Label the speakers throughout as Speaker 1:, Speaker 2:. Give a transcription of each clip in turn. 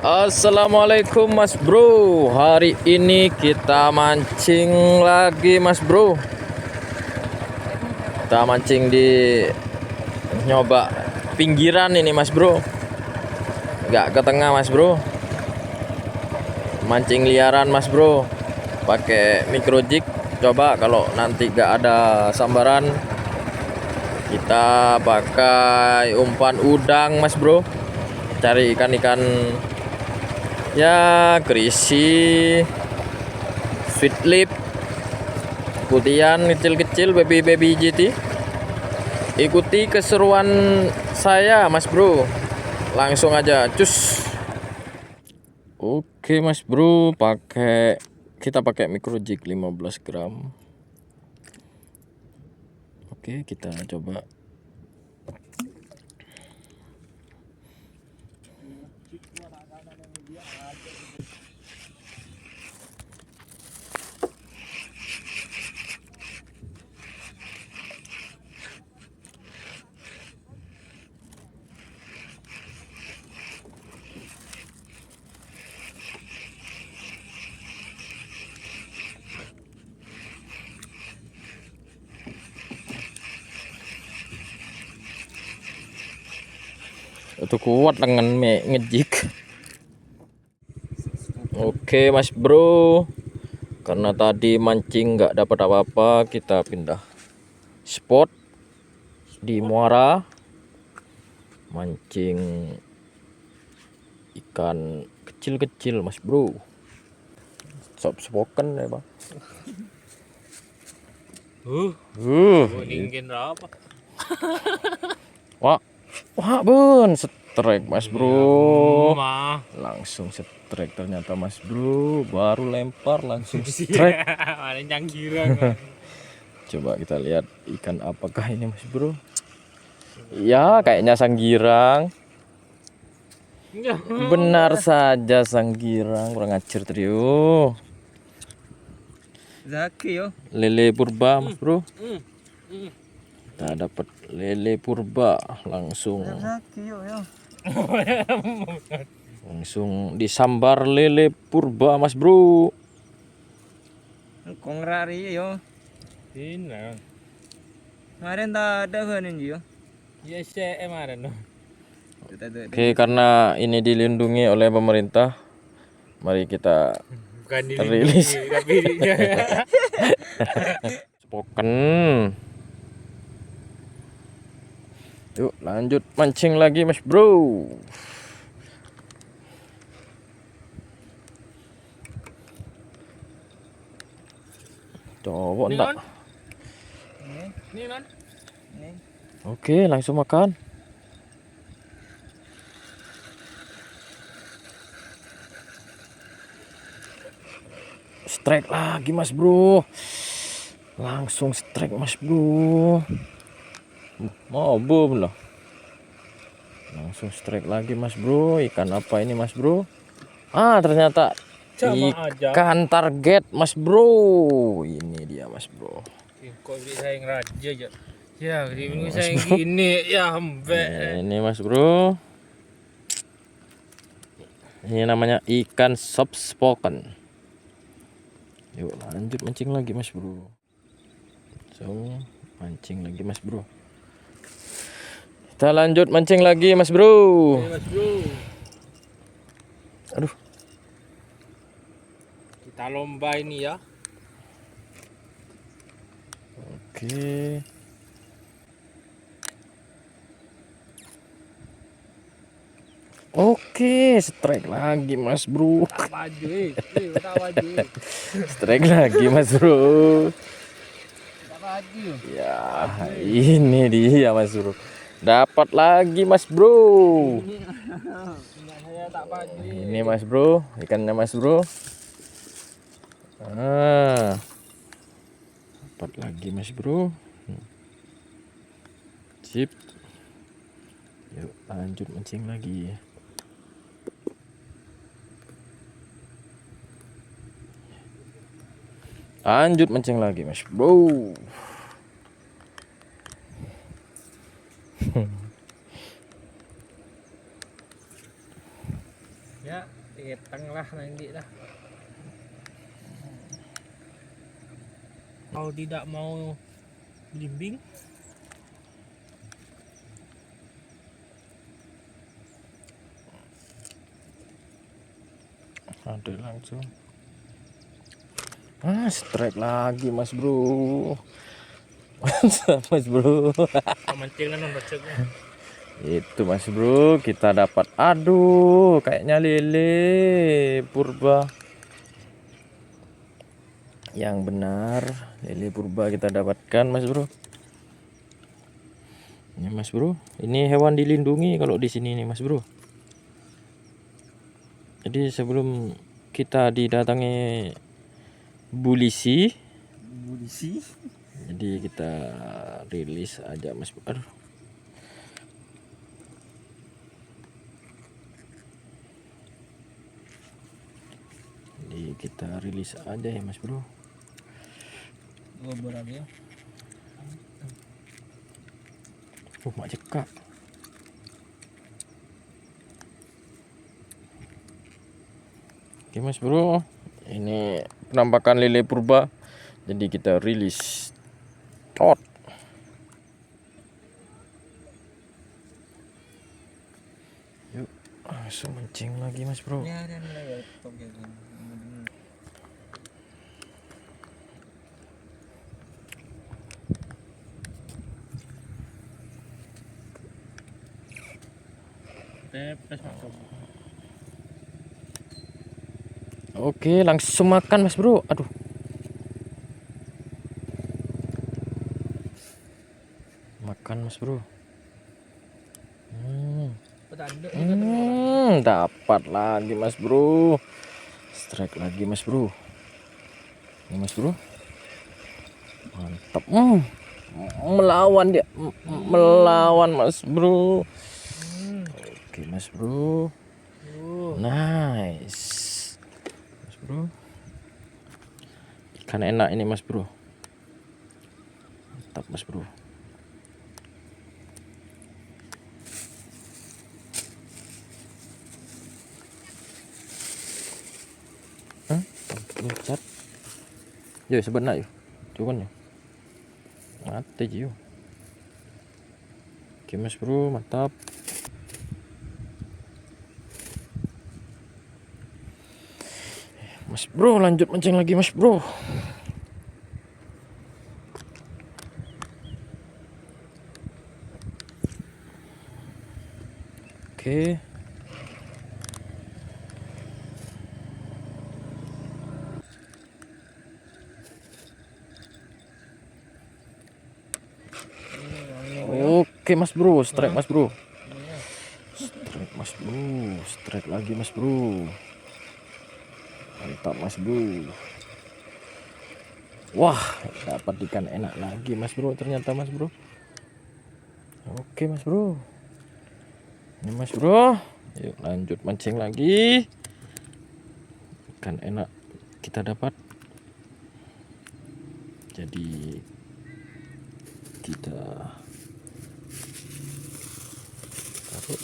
Speaker 1: Assalamualaikum Mas Bro. Hari ini kita mancing lagi Mas Bro. Kita mancing di nyoba pinggiran ini Mas Bro. Nggak ke tengah Mas Bro. Mancing liaran Mas Bro. Pakai micro jig. Coba kalau nanti nggak ada sambaran, kita pakai umpan udang Mas Bro. Cari ikan-ikan ya, kerisi, sweet lip, putihan kecil-kecil, baby GT. Ikuti keseruan saya Mas Bro, langsung aja cus. Oke Mas Bro, kita pakai micro jig 15 gram. Oke, kita coba. Itu kuat dengan ngejik. Oke Mas Bro, karena tadi mancing nggak dapat apa-apa, kita pindah spot di muara mancing ikan kecil-kecil Mas Bro. Soft spoken ya Bang.
Speaker 2: Ingin apa?
Speaker 1: Wah, bun, strike Mas Bro.
Speaker 2: Mah.
Speaker 1: Langsung strike ternyata Mas Bro. Baru lempar langsung strike.
Speaker 2: Ada nyangkira.
Speaker 1: Coba kita lihat ikan apakah ini Mas Bro. Ya, kayaknya sanggirang. Benar saja sanggirang, kurang ajar trio.
Speaker 2: Zaki yo.
Speaker 1: Lele purba Mas Bro. Kita dapat lele purba langsung. Langsung disambar lele purba Mas Bro.
Speaker 2: Kongrari yo. Ini. Kemarin tak ada kan ini yo. Ya kemarin.
Speaker 1: Oke, karena ini dilindungi oleh pemerintah, mari kita rilis. Spoken. Yuk lanjut mancing lagi Mas Bro. Coba enggak.
Speaker 2: Ini non.
Speaker 1: Oke, langsung makan. Strike lagi Mas Bro. Langsung strike Mas Bro. Mau boom loh. Langsung strike lagi Mas Bro. Ikan apa ini Mas Bro? Ternyata ikan target Mas Bro. Ini dia Mas Bro.
Speaker 2: Kok disayang raja aja. Ya, ini sayang gini ya hembe.
Speaker 1: Ini Mas Bro. Ini namanya ikan soft spoken. Yuk lanjut mancing lagi Mas Bro. So, mancing lagi Mas Bro. Kita lanjut mancing lagi Mas Bro.
Speaker 2: Mas Bro.
Speaker 1: Aduh.
Speaker 2: Kita lomba ini ya.
Speaker 1: Oke. Oke, strike lagi Mas Bro.
Speaker 2: Tak maju, tak maju.
Speaker 1: Strike lagi Mas Bro.
Speaker 2: Tak maju.
Speaker 1: Ya, ini dia Mas Bro. Dapat lagi Mas Bro.
Speaker 2: Saya tak maju.
Speaker 1: Ini Mas Bro, ikannya Mas Bro. Dapat lagi Mas Bro. Sip. Yuk lanjut mancing lagi. Lanjut mancing lagi Mas Bro.
Speaker 2: Ya, ditang lah nanti lah. Kalau tidak mau belimbing,
Speaker 1: ada langsung. Strike lagi mas bro. Mas bro.
Speaker 2: mancing kan bacanya.
Speaker 1: Itu mas bro, kita dapat, aduh kayaknya lele purba. Yang benar lele purba kita dapatkan mas bro. Ini mas bro, ini hewan dilindungi kalau di sini nih mas bro. Jadi sebelum kita didatangi polisi, jadi kita rilis aja mas bro. Aduh. Jadi kita rilis aja ya mas bro.
Speaker 2: Ngobrol lagi ya.
Speaker 1: Mak cekak. Oke mas bro, ini penampakan lele purba. Jadi kita rilis tot. Yuk langsung mancing lagi mas bro.
Speaker 2: Ya, dan lagi top gitu.
Speaker 1: Oke langsung makan mas bro. Aduh. Makan mas bro. Dapat lagi mas bro. Strike lagi mas bro. Ini mas bro. Mantap. Melawan dia. Melawan mas bro. Oke mas bro. Nice. Mas bro. Ikan enak ini mas bro. Mantap mas bro. Cat. Yo sebenarnya yuk. Cuman yuk. Mati yuk. Oke mas bro, mantap. Mas bro, lanjut mancing lagi mas bro. Oke. Oke mas bro, strike mas bro. Strike mas bro, strike lagi mas bro. Mantap mas bro. Wah, dapat ikan enak lagi mas bro ternyata mas bro. Oke mas bro. Ini mas bro. Yuk lanjut mancing lagi. Ikan enak kita dapat. Jadi kita taruh.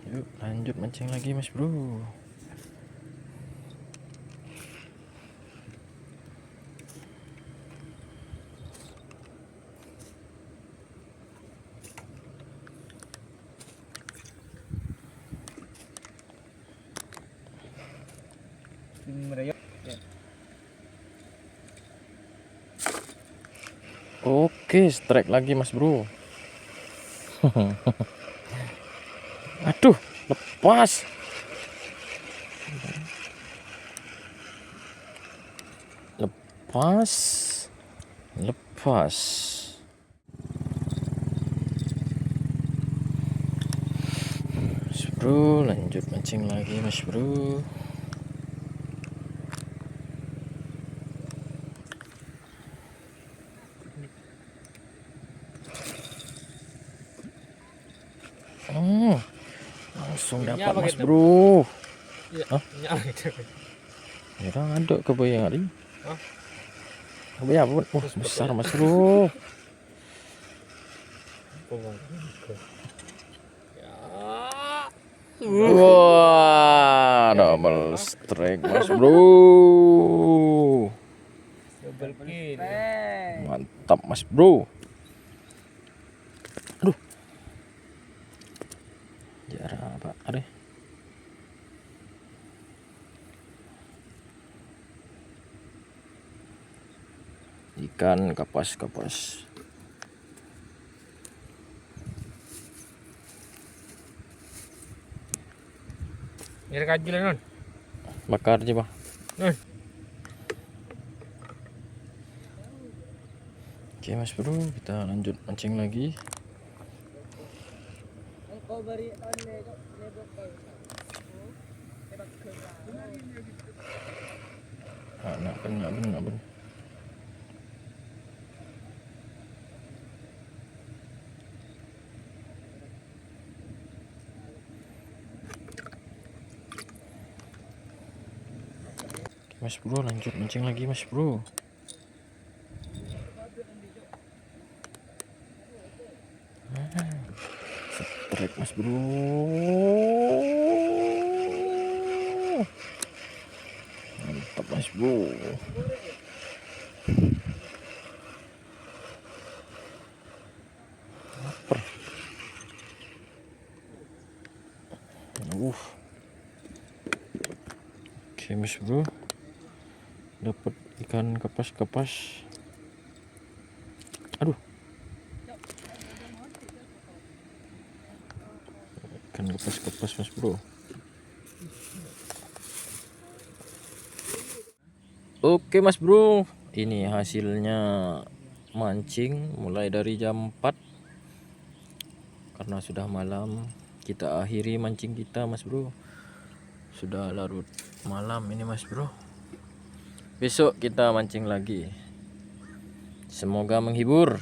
Speaker 1: Yuk lanjut mancing lagi mas bro. Oke, strike lagi mas bro. Aduh, lepas. Lepas. Lepas. Mas bro, lanjut mancing lagi mas bro. Langsung dapat mas bro. Hah? Ya ada kebayang hari. Kebayang apa? Wah besar mas bro. Wah, double strike mas bro.
Speaker 2: Double kill.
Speaker 1: Mantap mas bro. Aduh. Jarak apa? Ada. Ikan kapas-kapas.
Speaker 2: Ini kaju lah non.
Speaker 1: Bakar aja bang. Oke mas bro, kita lanjut mancing lagi. Nak ben. Mas bro, lanjut mancing lagi mas bro. Strike mas bro. Mantap mas bro. Lapar. Oke mas bro, dapat ikan kapas-kapas. Aduh, ikan kapas-kapas mas bro. Oke mas bro, ini hasilnya mancing mulai dari jam 4 karena sudah malam. Kita akhiri mancing kita mas bro, sudah larut malam ini mas bro. Besok kita mancing lagi. Semoga menghibur.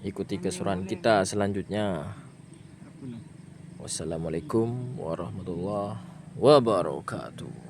Speaker 1: Ikuti keseruan kita selanjutnya. Wassalamualaikum warahmatullahi wabarakatuh.